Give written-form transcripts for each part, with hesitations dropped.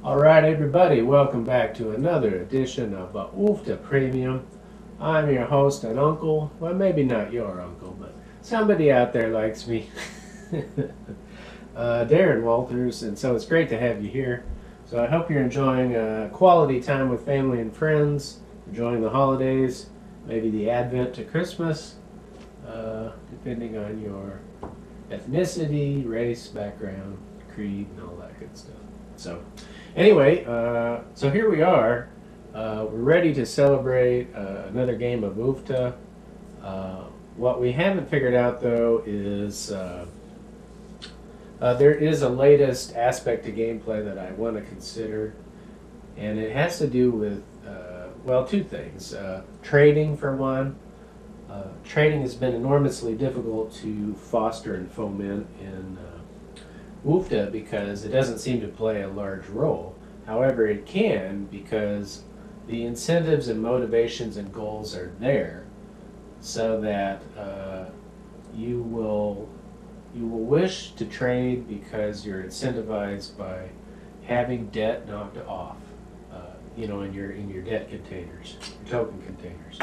All right, everybody, welcome back to another edition of UFTA Premium. I'm your host and uncle. Well, maybe not your uncle, but somebody out there likes me. Darren Walters, and so it's great to have you here. So I hope you're enjoying quality time with family and friends, enjoying the holidays, maybe the Advent to Christmas, depending on your ethnicity, race, background, creed, and all that good stuff. So, anyway, so here we are. We're ready to celebrate another game of UFTA. What we haven't figured out, though, is there is a latest aspect to gameplay that I want to consider, and it has to do with, well, two things. Trading, for one. Trading has been enormously difficult to foster and foment in UFTA because it doesn't seem to play a large role. However, it can because the incentives and motivations and goals are there so that you will wish to trade because you're incentivized by having debt knocked off, in your debt containers, your token containers.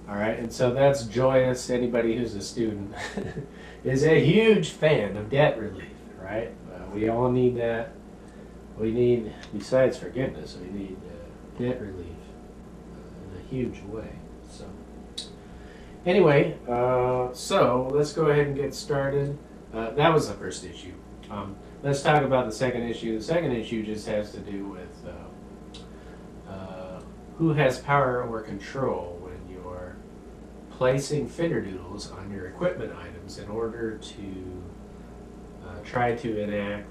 All right, and so that's joyous. Anybody who's a student is a huge fan of debt relief, right? We all need that. We need, besides forgiveness, we need debt relief in a huge way. So, anyway, so let's go ahead and get started. That was the first issue. Let's talk about the second issue. The second issue just has to do with who has power or control when you're placing Fenderdoodles on your equipment items in order to try to enact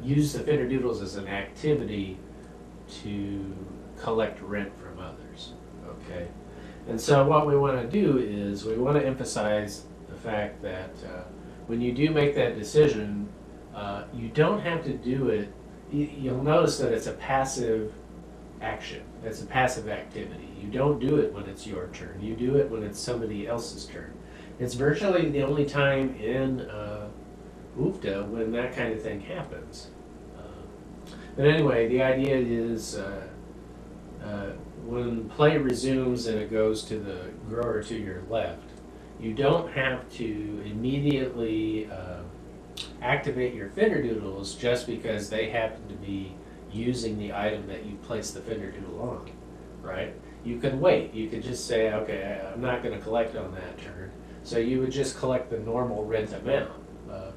use the Fenderdoodles as an activity to collect rent from others. Okay, and so what we want to do is we want to emphasize the fact that when you do make that decision, you don't have to do it. You'll notice that it's a passive action. It's a passive activity. You don't do it when it's your turn. You do it when it's somebody else's turn. It's virtually the only time in UFTA when that kind of thing happens. But anyway, the idea is when play resumes and it goes to the grower to your left, you don't have to immediately activate your Fenderdoodles just because they happen to be using the item that you placed the Fenderdoodle on, right? You can wait. You could just say, okay, I'm not going to collect on that turn. So you would just collect the normal rent amount,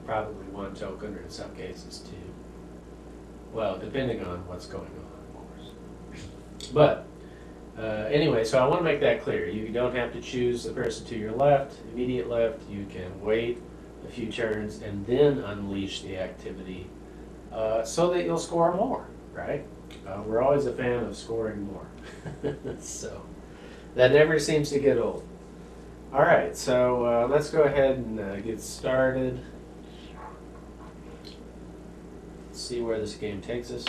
probably one token or in some cases two. Well, depending on what's going on, of course. But anyway, so I want to make that clear. You don't have to choose the person to your left, immediate left. You can wait a few turns and then unleash the activity so that you'll score more, right? We're always a fan of scoring more. So that never seems to get old. All right, so let's go ahead and get started. Let's see where this game takes us.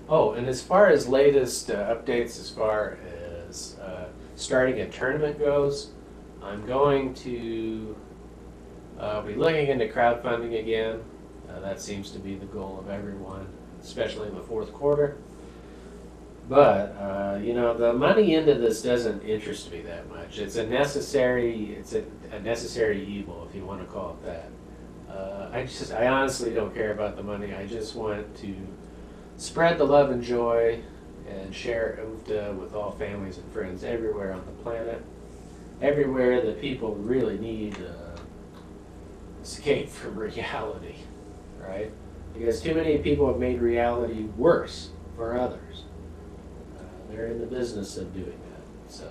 Oh, and as far as latest updates as far as starting a tournament goes, I'm going to be looking into crowdfunding again. That seems to be the goal of everyone, especially in the fourth quarter. But the money end of this doesn't interest me that much. It's a necessary evil, if you want to call it that. I honestly don't care about the money. I just want to spread the love and joy and share UFTA with all families and friends everywhere on the planet. Everywhere that people really need escape from reality, right? Because too many people have made reality worse for others. They're in the business of doing that. So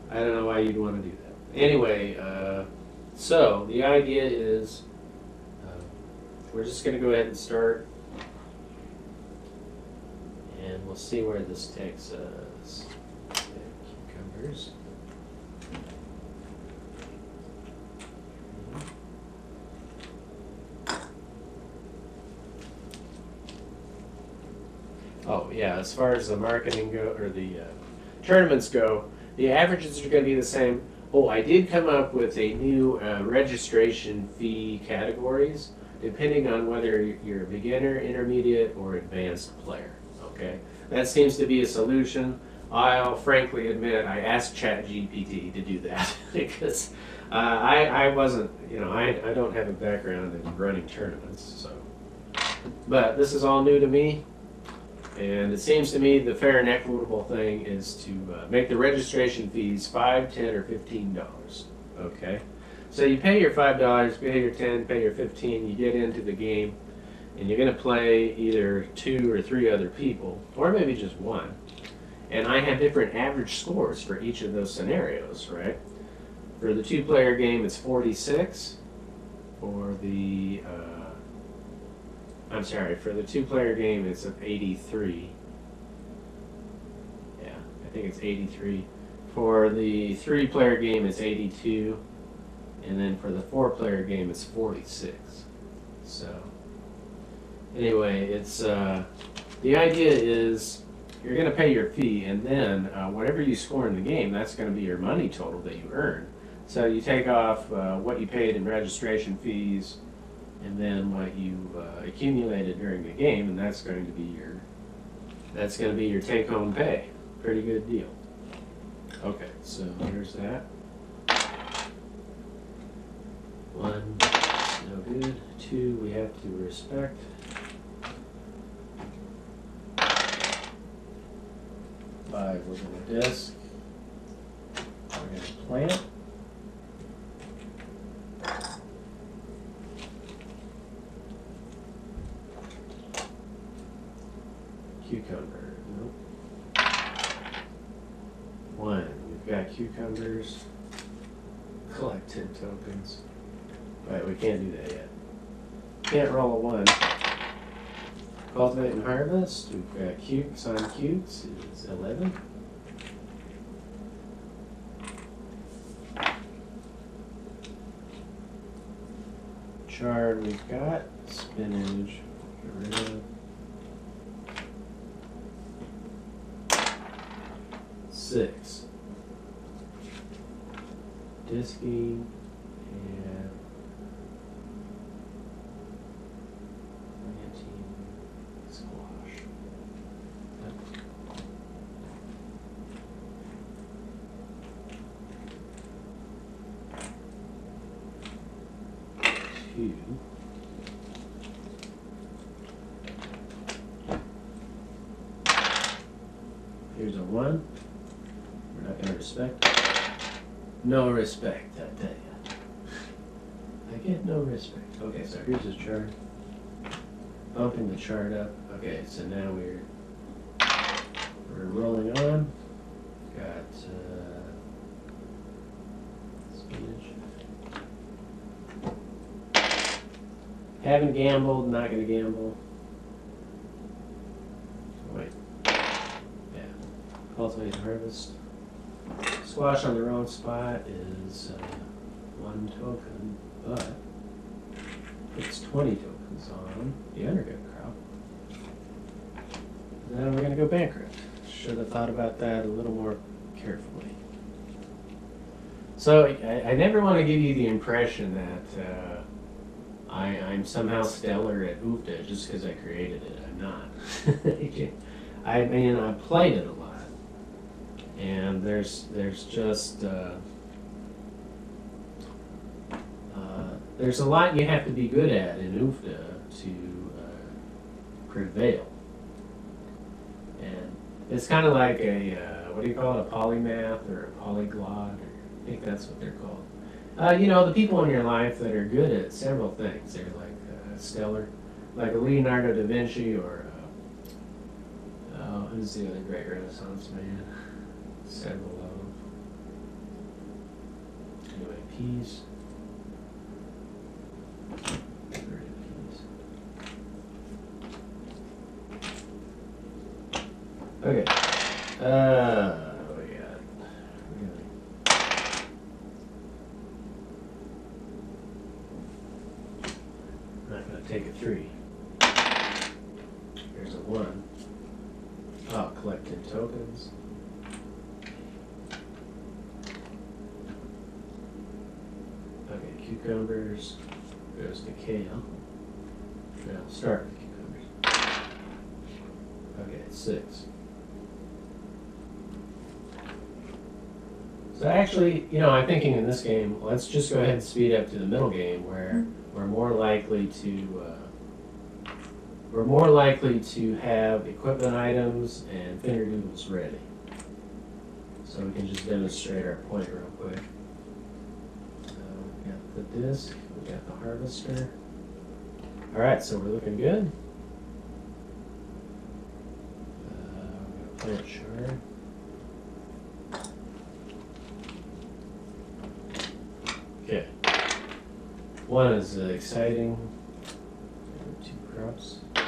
I don't know why you'd want to do that. Anyway, so the idea is we're just going to go ahead and start. And we'll see where this takes us. Cucumbers. Oh yeah, as far as the marketing go or the tournaments go, The averages are going to be the same. Oh, I did come up with a new registration fee categories depending on whether you're a beginner, intermediate, or advanced player. Okay, that seems to be a solution. I'll frankly admit I asked ChatGPT to do that because I wasn't, I don't have a background in running tournaments, so. But this is all new to me, and it seems to me the fair and equitable thing is to make the registration fees $5, $10, or $15. Okay, so you pay your $5, pay your $10, pay your $15. You get into the game, and you're going to play either 2 or 3 other people, or maybe just one. And I have different average scores for each of those scenarios, right? For the 2-player game, it's 46. For the for the 2-player game, it's 83. Yeah, I think it's 83. For the 3-player game, it's 82. And then for the 4-player game, it's 46. So, anyway, it's the idea is you're going to pay your fee, and then whatever you score in the game, that's going to be your money total that you earn. So you take off what you paid in registration fees, and then what you accumulated during the game, and that's going to be your take-home pay. Pretty good deal. Okay, so there's that. 1, no good. 2, we have to respect. 5, we're going to disc. We're going to plant. Cucumber, nope. 1, we've got cucumbers. Collect 10 tokens. Alright, we can't do that yet. Can't roll a 1. Cultivate and harvest. We've got cukes on cukes. It's 11. Chard we've got. Spinach. Get rid of. 6. Disking and planting squash. Two. Here's a 1. We're not going to respect. No respect, I tell you. I get no respect. Okay, so here's his chart. Bumping the chart up. Okay, so now we're rolling on. Got spinach. Haven't gambled, not going to gamble. Wait. Yeah. Cultivate and harvest. Squash on the wrong spot is 1 token, but it's 20 tokens on the undergut crop. Now we're going to go bankrupt. Should have thought about that a little more carefully. So I never want to give you the impression that I'm somehow stellar at UFTA just because I created it. I'm not. I mean, I played it a lot. And there's just there's a lot you have to be good at in UFTA to prevail. And it's kind of like a what do you call it, a polymath or a polyglot, or I think that's what they're called. The people in your life that are good at several things. They're like stellar, like a Leonardo da Vinci, or who's the other great Renaissance man? Several of them. Anyway, peas. Get rid of peas. Okay. What do we got? I'm not going to take a 3. Here's a 1. Oh, collect 10 tokens. cucumbers goes to kale. Now start with cucumbers. Okay, 6. So actually, I'm thinking in this game, let's just go ahead and speed up to the middle game where we're more likely to have equipment items and Fenderdoodles ready. So we can just demonstrate our point real quick. So we got the disc, we got the harvester. All right, so we're looking good. We're gonna plant shard. Okay. One is exciting. 2 crops. And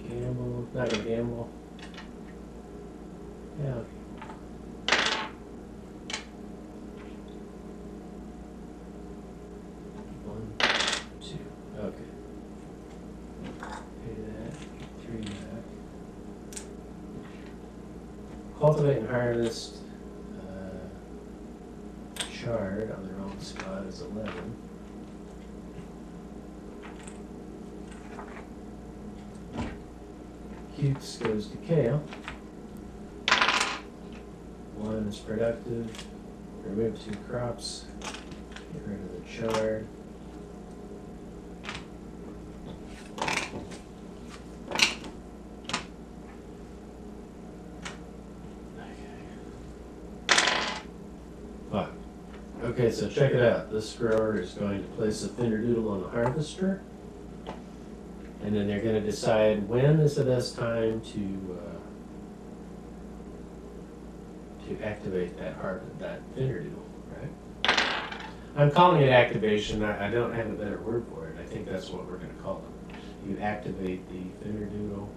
gamble. Not gonna gamble. Yeah. One, 2. Okay. Pay that. 3 back. Cultivate and harvest. Chard on the wrong spot is 11. Cukes goes to kale. 1 is productive. Remove 2 crops. Get rid of the chard. Okay, so check it out. This grower is going to place a Fenderdoodle on the harvester, and then they're going to decide when is the best time to activate that Fenderdoodle, right? I'm calling it activation. I don't have a better word for it. I think that's what we're going to call it. You activate the Fenderdoodle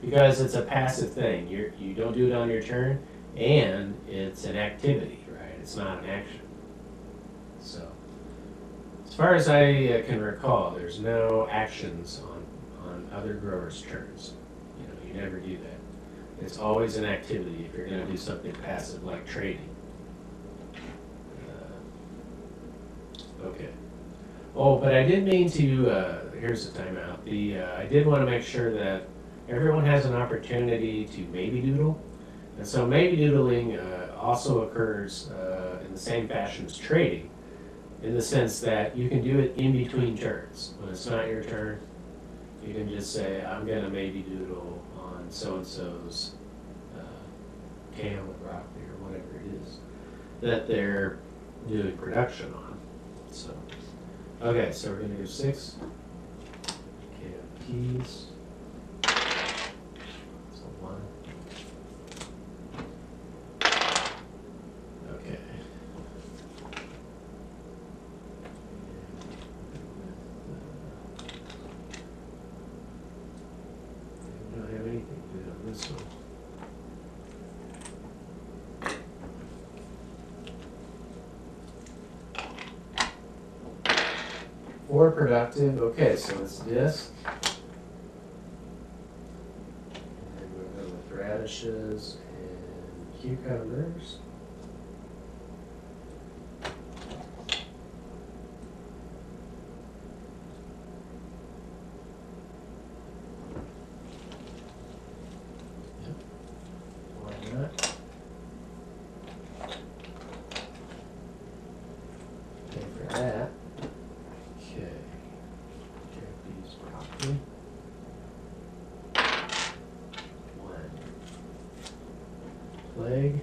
because it's a passive thing. You don't do it on your turn, and it's an activity, right? It's not an action. So, as far as I can recall, there's no actions on other growers' turns. You never do that. It's always an activity if you're going to do something passive like trading. Okay. Oh, but I did mean to, here's the timeout. I did want to make sure that everyone has an opportunity to maybe doodle. And so maybe doodling also occurs in the same fashion as trading, in the sense that you can do it in between turns. When it's not your turn, you can just say, I'm going to maybe doodle on so-and-so's kale and broccoli or whatever it is that they're doing production on. So, okay, so we're going to go 6. Kale peas. So 1. Okay. We don't have anything to do on this one. Or productive. Okay, so it's disc. And then we'll go with radishes and cucumbers. Yep. Why not? Pay for that. Okay. These broccoli. 1. Plague.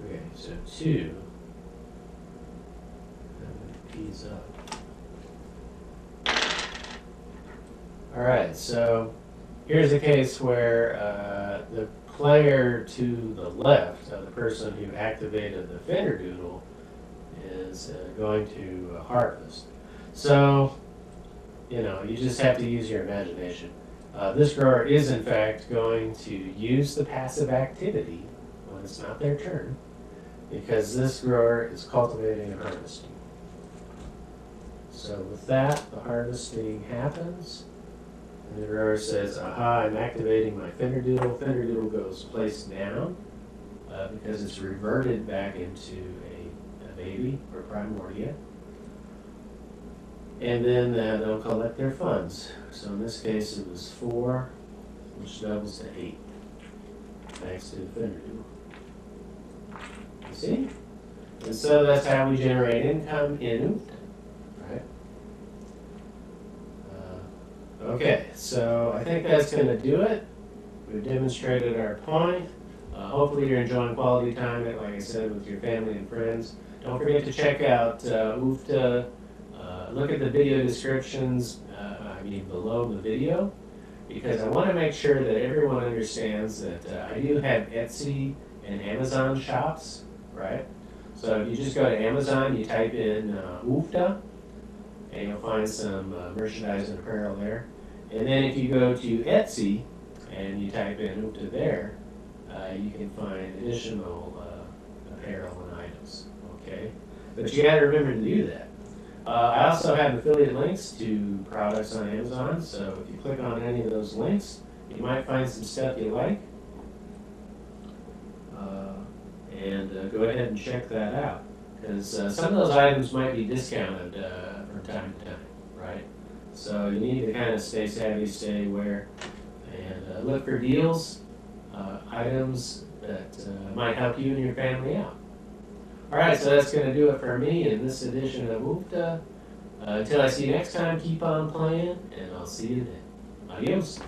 Okay, so 2. Peas up. Alright, so here's a case where the player to the left, the person who activated the Fenderdoodle, is going to harvest. So, you just have to use your imagination. This grower is in fact going to use the passive activity when it's not their turn, because this grower is cultivating and harvesting. So with that, the harvesting happens, and the grower says, aha, I'm activating my Fenderdoodle. Fenderdoodle goes place down because it's reverted back into a baby or primordia. And then they'll collect their funds. So in this case it was 4, which doubles to 8, thanks to the Fenderdoodle. You see? And so that's how we generate income in Oofta, right? Okay, so I think that's going to do it. We've demonstrated our point. Hopefully you're enjoying quality time, like I said, with your family and friends. Don't forget to check out Oofta. Look at the video descriptions, below the video, because I want to make sure that everyone understands that I do have Etsy and Amazon shops, right? So if you just go to Amazon, you type in Oofta, and you'll find some merchandise and apparel there. And then if you go to Etsy and you type in Oofta there, you can find additional apparel and items, okay? But you got to remember to do that. I also have affiliate links to products on Amazon, so if you click on any of those links, you might find some stuff you like. And go ahead and check that out, because some of those items might be discounted from time to time, right? So you need to kind of stay savvy, stay aware, and look for deals, items that might help you and your family out. All right, so that's going to do it for me in this edition of Oofta. Until I see you next time, keep on playing, and I'll see you then. Adios.